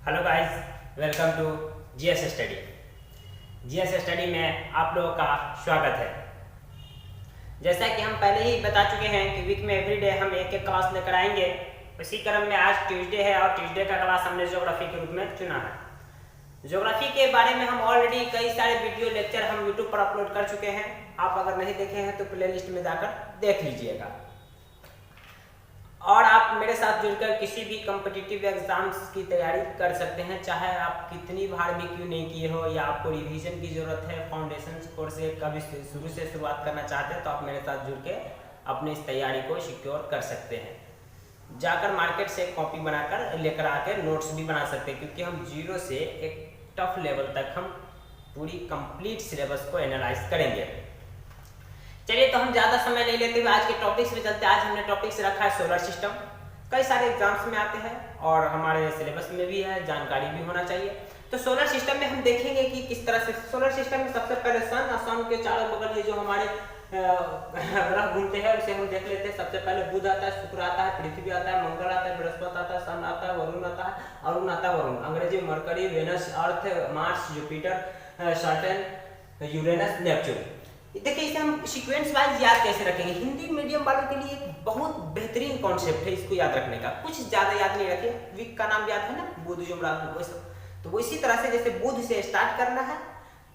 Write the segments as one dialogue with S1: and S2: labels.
S1: Hello guys, welcome to GS study. GS study में आप लोगों का स्वागत है। जैसा कि हम पहले ही बता चुके हैं कि वीक में एवरीडे हम एक एक क्लास लेकर आएंगे। इसी क्रम में आज ट्यूसडे है और ट्यूसडे का क्लास हमने ज्योग्राफी के रूप में चुना है। ज्योग्राफी के बारे में हम ऑलरेडी कई सारे वीडियो लेक्चर हम यूट्यूब पर अपलोड कर चुके हैं। आप अगर नहीं देखे हैं तो प्लेलिस्ट में जाकर देख लीजिएगा। और आप मेरे साथ जुड़कर किसी भी कॉम्पिटिटिव एग्जाम्स की तैयारी कर सकते हैं, चाहे आप कितनी बार भी क्यों नहीं किए हो या आपको रिवीजन की ज़रूरत है, फाउंडेशन कोर्स से कभी शुरू से शुरुआत करना चाहते हैं तो आप मेरे साथ जुड़ के अपनी इस तैयारी को सिक्योर कर सकते हैं। जाकर मार्केट से कॉपी बनाकर लेकर आकर नोट्स भी बना सकते हैं, क्योंकि हम जीरो से एक टफ लेवल तक हम पूरी कंप्लीट सिलेबस को एनालाइज करेंगे। चलिए तो हम ज़्यादा समय नहीं लेते हुए आज के टॉपिक्स में चलते हैं। आज हमने टॉपिक्स रखा है सोलर सिस्टम। कई सारे एग्जाम्स में आते हैं और हमारे सिलेबस में भी है, जानकारी भी होना चाहिए। तो सोलर सिस्टम में हम देखेंगे कि किस तरह से सोलर सिस्टम में सबसे पहले सन और सन के चारों बगल ये जो हमारे ग्रह घूमते हैं उसे हम देख लेते हैं। सबसे पहले बुध आता है, शुक्र आता है, पृथ्वी आता है, मंगल आता है, बृहस्पति आता है, सन आता है, वरुण आता है, अरुण आता है। वरुण अंग्रेजी में Mercury, Venus, Earth, Mars, Jupiter, Saturn, Uranus, Neptune. देखिए इसे हम सीक्वेंस वाइज याद कैसे रखेंगे। हिंदी मीडियम वालों के लिए एक बहुत बेहतरीन कॉन्सेप्ट है इसको याद रखने का। कुछ ज्यादा याद नहीं रखे, वीक का नाम याद है ना, बुध जुमरात वो सब। तो वो इसी तरह से जैसे बुध से स्टार्ट करना है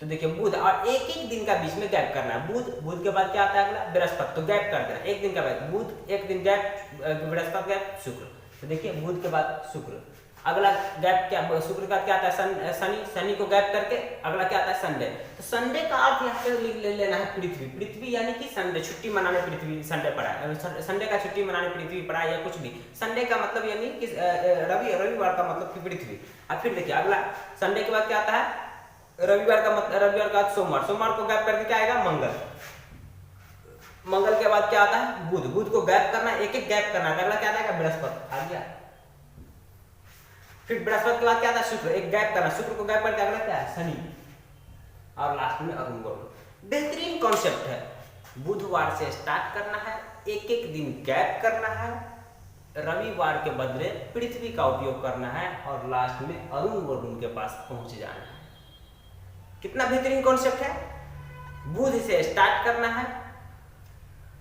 S1: तो देखिए बुध और एक एक दिन का बीच में गैप करना है। बुध के बाद क्या आता है अगला, बृहस्पति, तो गैप कर देना एक दिन का बाद, बुध एक दिन गैप, बृहस्पति गैप, शुक्र। तो देखिए बुध के बाद शुक्र, अगला गैप क्या, शुक्र का क्या आता है शनि, शनि को गैप करके अगला क्या आता है संडे। तो संडे का अर्थ यहाँ पे ले लेना है पृथ्वी। पृथ्वी यानी कि संडे, छुट्टी मनाने पृथ्वी संडे पड़ा है, संडे का छुट्टी मनाने पृथ्वी पड़ा है या कुछ भी। संडे का मतलब यानी कि रविवार का मतलब कि पृथ्वी। अब फिर देखिए अगला संडे के बाद क्या आता है, रविवार का मतलब, रविवार का सोमवार, सोमवार को गैप करके क्या आएगा मंगल, मंगल के बाद क्या आता है बुध, बुध को गैप करना, एक एक गैप करना, अगला क्या आएगा बृहस्पति आ गया। फिर बृहस्पति के बाद क्या था शुक्र, एक गैप करना, शुक्र को गैप करके अगला क्या है शनि, और लास्ट में अरुण वरुण। बेहतरीन कॉन्सेप्ट है। बुधवार से स्टार्ट करना है, एक एक दिन गैप करना है, रविवार के बदले पृथ्वी का उपयोग करना है और लास्ट में अरुण वरुण के पास पहुंच जाना है। कितना बेहतरीन कॉन्सेप्ट है। बुध से स्टार्ट करना है,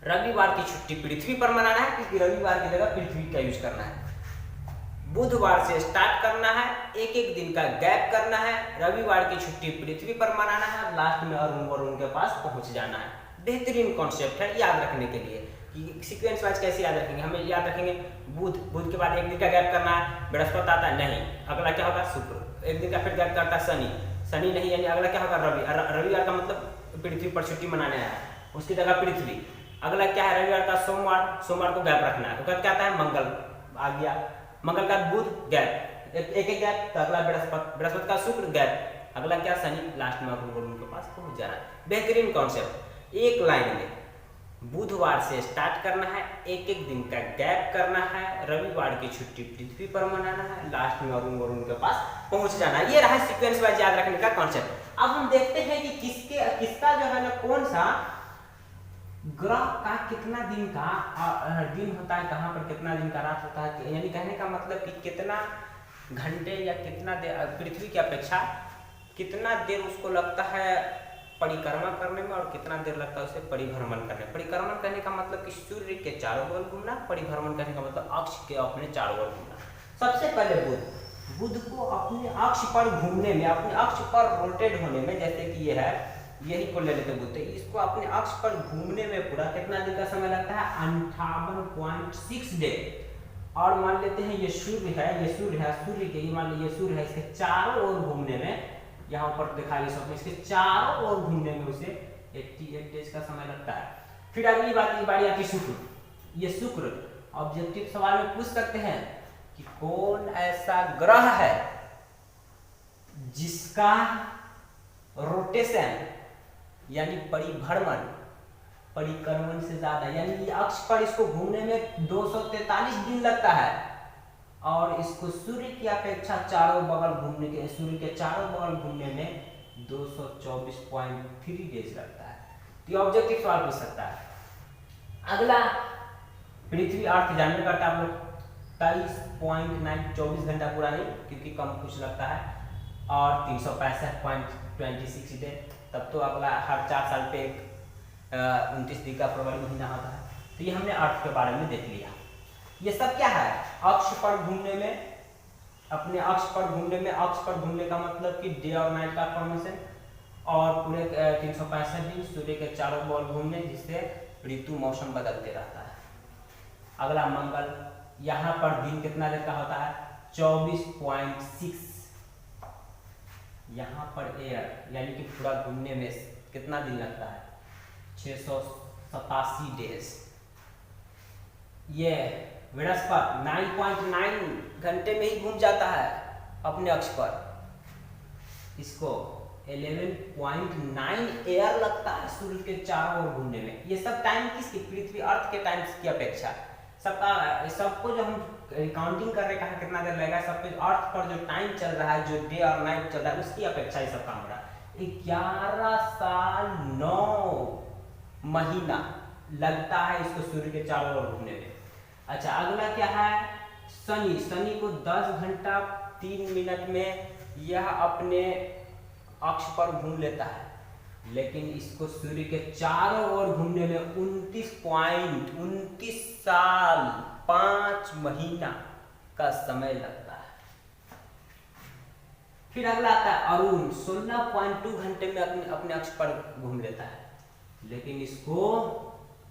S1: रविवार की छुट्टी पृथ्वी पर मनाना है, क्योंकि रविवार की जगह पृथ्वी का यूज करना है। बुधवार से स्टार्ट करना है, एक एक दिन का गैप करना है, रविवार की छुट्टी पृथ्वी पर मनाना है, लास्ट में अरुण वरुण के पास पहुंच जाना है। बेहतरीन कॉन्सेप्ट है याद रखने के लिए कि सीक्वेंस वाइज कैसे याद रखेंगे। हमें याद रखेंगे बुध के बाद एक दिन का गैप करना है, बृहस्पति आता है नहीं, अगला क्या होगा शुक्र, एक दिन का फिर गैप करता है शनि, शनि नहीं यानी अगला क्या होगा रविवार का मतलब पृथ्वी पर छुट्टी मनाने आया, उसकी जगह पृथ्वी। अगला क्या है रविवार का सोमवार, सोमवार को गैप रखना है, तो क्या आता है मंगल आ गया, मंगल का बुध गैप, एक एक गैप, तो अगला बृहस्पति, बृहस्पति का शुक्र गैप, अगला क्या शनि, लास्ट में अरुण वरुण के पास पहुंच जाना है। बेहतरीन कॉन्सेप्ट। एक लाइन में बुधवार से स्टार्ट करना है, एक एक दिन का गैप करना है, रविवार की छुट्टी पृथ्वी पर मनाना है, लास्ट में अरुण वरुण के पास पहुंच जाना है। ये रहा सीक्वेंस वाइज याद रखने का कॉन्सेप्ट। अब हम देखते हैं कि किसका जो है ना कौन सा ग्रह का कितना दिन का दिन होता है, कहाँ पर कितना दिन का रात होता है, यानी कहने का मतलब कि कितना घंटे या कितना देर पृथ्वी की अपेक्षा कितना देर उसको लगता है परिक्रमा करने में और कितना देर लगता है उसे परिभ्रमण करने में। परिक्रमण करने का मतलब कि सूर्य के चारों ओर घूमना, परिभ्रमण करने का मतलब अक्ष के अपने चारों ओर घूमना। सबसे पहले बुध को अपने अक्ष पर घूमने में, अपने अक्ष पर रोटेट होने में, जैसे कि ये है, यही को ले लेते बुध, इसको अपने अक्ष पर घूमने में पूरा कितना दिन का समय लगता है 58.6 डे। और मान लेते हैं ये सूर्य है, सूर्य के ये मान लीजिए सूर्य है, इसके चारों ओर घूमने में, यहाँ पर दिखा ली सब, इसके चारों ओर घूमने में उसे 88 डेज का समय लगता है। फिर अगली बारी आती शुक्र। ये शुक्र ऑब्जेक्टिव सवाल में पूछ सकते हैं कि कौन ऐसा ग्रह है जिसका रोटेशन यानी परिक्रमण से ज्यादा, यानी अक्ष पर इसको घूमने में 243 दिन लगता है और इसको सूर्य की अपेक्षा चारों बगल घूमने के, सूर्य के चारों बगल घूमने में 224.3 डेज लगता है। तो ऑब्जेक्टिव सवाल पूछ सकता है। अगला पृथ्वी अर्थ जानने करता आप लोग, 23.9 24 घंटा पूरा नहीं, क्योंकि कम कुछ लगता है, और 365.26 डे। तब तो अगला हर 4 साल पे 29 दिन का फरवरी महीना होता है। तो ये हमने अर्थ के बारे में देख लिया। ये सब क्या है, अक्ष पर घूमने में, अपने अक्ष पर घूमने में, अक्ष पर घूमने का मतलब कि डे और नाइट का फॉर्मेशन, और पूरे 365 दिन सूर्य के चारों ओर घूमने, जिससे ऋतु मौसम बदलते रहता है। अगला मंगल, यहाँ पर दिन कितना देर का होता है, 24.6। यहाँ पर एयर यानी कि पूरा घूमने में कितना दिन लगता है, 687 डेज। ये बृहस्पति 9.9 घंटे में ही घूम जाता है अपने अक्ष पर, इसको 11.9 एयर लगता है सूर्य के चारों ओर घूमने में। ये सब टाइम किसकी, पृथ्वी अर्थ के टाइम की अपेक्षा, सबको जो हम काउंटिंग कर रहे हैं कितना देर लगेगा, सब पे अर्थ पर जो टाइम चल रहा है, जो डे और नाइट चल रहा है, उसकी अपेक्षा ये सब काम हो रहा है। 11 साल 9 महीना लगता है इसको सूर्य के चारों ओर घूमने में। अच्छा, अगला क्या है, शनि। शनि को 10 घंटा 3 मिनट में यह अपने अक्ष पर घूम लेता है, लेकिन इसको सूर्य के चारों ओर घूमने में 29 साल 5 महीना का समय लगता है। फिर अगला आता है अरुण, 16.2 घंटे में अपने अक्ष पर घूम लेता है, लेकिन इसको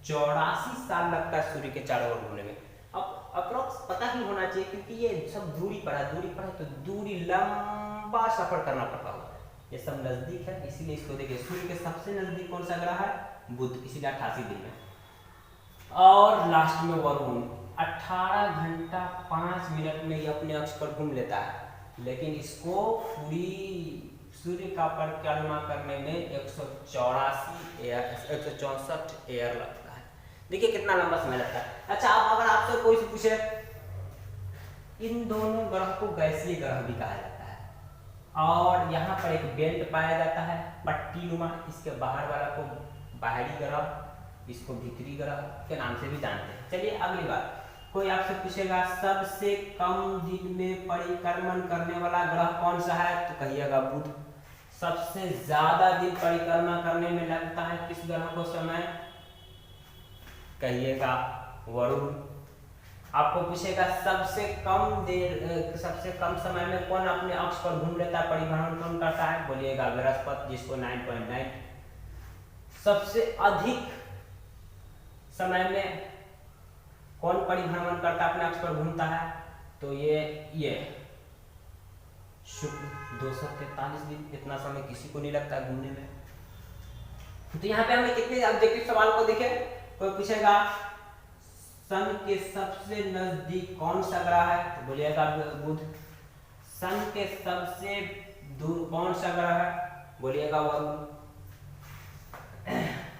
S1: 84 साल लगता है सूर्य के चारों ओर घूमने में। अब अप्रोक्स पता ही होना चाहिए, क्योंकि ये सब दूरी पर है, तो दूरी लंबा सफर करना पड़ता होगा। ये सब नजदीक है, इसीलिए इसको देखिए, सूर्य के सबसे नजदीक कौन सा ग्रह है, बुध, इसीलिए 88 दिन में। और लास्ट में वरुण, 18 घंटा 5 मिनट में ये अपने अक्ष पर घूम लेता है, लेकिन इसको पूरी सूर्य का परिक्रमा करने में 164 एयर लगता है। देखिए कितना लंबा समय लगता है। अच्छा, अब अगर आपसे कोई से पूछे, इन दोनों ग्रह को गैसीय ग्रह भी कहा जाता है, और यहाँ पर एक बेल्ट पाया जाता है पट्टी नुमा, इसके बाहर वाला को बाहरी ग्रह, इसको भीतरी ग्रह के नाम से भी जानते हैं। चलिए अगली बात, कोई आपसे पूछेगा सबसे कम दिन में परिक्रमण करने वाला ग्रह कौन सा है, तो कहिएगा बुध। सबसे ज्यादा दिन परिक्रमा करने में लगता है किस ग्रह को समय, कहिएगा वरुण। आपको पूछेगा सबसे कम समय में कौन अपने अक्ष पर घूम लेता है, परिभ्रमण कौन करता है, बोलिएगा बृहस्पति, जिसको 9.9। सबसे अधिक समय में कौन परिभ्रमण करता है, अपने अक्ष पर घूमता है, तो ये शुक्र, 243 दिन। इतना समय किसी को नहीं लगता घूमने में। तो यहाँ पे हमने कितने ऑब्जेक्टिव सवाल को देखे। कोई पूछेगा सन के सबसे नजदीक कौन सा ग्रह है, तो बोलिएगा बुध। सन के सबसे दूर कौन सा ग्रह है, बोलिएगा वरुण।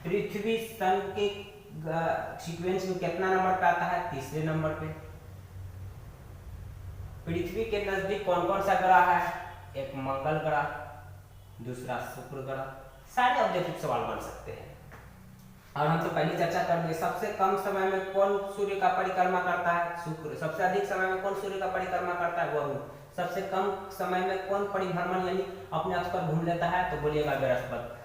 S1: पृथ्वी सन के सीक्वेंस में कितना नंबर पे आता है, तीसरे नंबर पे। पृथ्वी के नजदीक कौन कौन सा ग्रह है, एक मंगल ग्रह, दूसरा शुक्र ग्रह। सारे ऑब्जेक्टिव सवाल बन सकते हैं। और हम तो पहले चर्चा कर दिए, सबसे कम समय में कौन सूर्य का परिक्रमा करता है, शुक्र। सबसे अधिक समय में कौन सूर्य का परिक्रमा करता है, वरुण। सबसे कम समय में कौन परिभ्रमण यानी अपने अक्ष पर घूम लेता है, तो बोलिएगा बृहस्पति।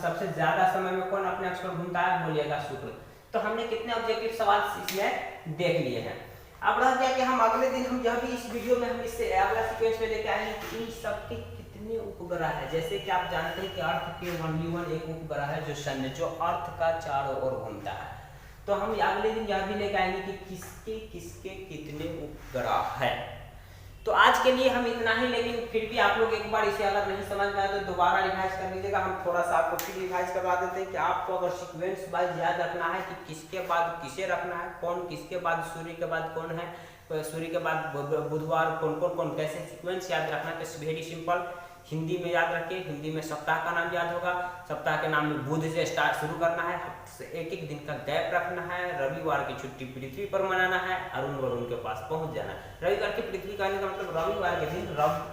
S1: सबसे ज्यादा समय में कौन अपने अक्ष पर घूमता है, बोलिएगा शुक्र। तो हमने कितने ऑब्जेक्टिव सवाल इसमें देख लिए हैं। अब रह गया कि हम अगले दिन हम यह भी इस वीडियो में हम इससे अगला सीक्वेंस में लेके आएंगे कि इन सबके कितने उपग्रह है। जैसे कि आप जानते हैं कि अर्थ के ओनली वन एक उपग्रह है जो शनि, जो अर्थ का चारों ओर घूमता है। तो हम अगले दिन यह भी लेके आएंगे कि किसके किसके कितने उपग्रह है। तो आज के लिए हम इतना ही, लेकिन फिर भी आप लोग एक बार इसे अगर नहीं समझ में आए तो दोबारा रिवाइज कर लीजिएगा। हम थोड़ा सा आपको फिर रिवाइज करवा देते हैं कि आपको अगर सीक्वेंस वाइज याद रखना है कि किसके बाद किसे रखना है, कौन किसके बाद सूर्य के बाद कौन है, सूर्य के बाद बुधवार कौन कैसे सीक्वेंस याद रखना है। तो वेरी सिंपल, हिंदी में याद रखिए। हिंदी में सप्ताह का नाम याद होगा, सप्ताह के नाम में बुध से स्टार्ट शुरू करना है, एक एक दिन का गैप रखना है, रविवार की छुट्टी पृथ्वी पर मनाना है, अरुण वरुण के पास पहुंच जाना है। रविवार की पृथ्वी का मतलब रविवार के दिन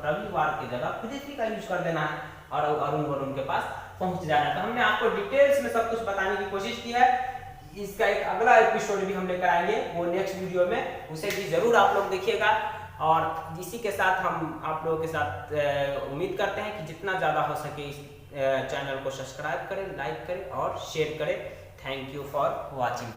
S1: रविवार की जगह पृथ्वी का यूज कर देना है और अरुण वरुण के पास पहुंच जाना है। तो हमने आपको डिटेल्स में सब कुछ बताने की कोशिश की है। इसका एक अगला एपिसोड भी हम लेकर आएंगे, वो नेक्स्ट वीडियो में, उसे भी जरूर आप लोग देखिएगा। और इसी के साथ हम आप लोगों के साथ उम्मीद करते हैं कि जितना ज़्यादा हो सके इस चैनल को सब्सक्राइब करें, लाइक करें और शेयर करें। Thank you for watching.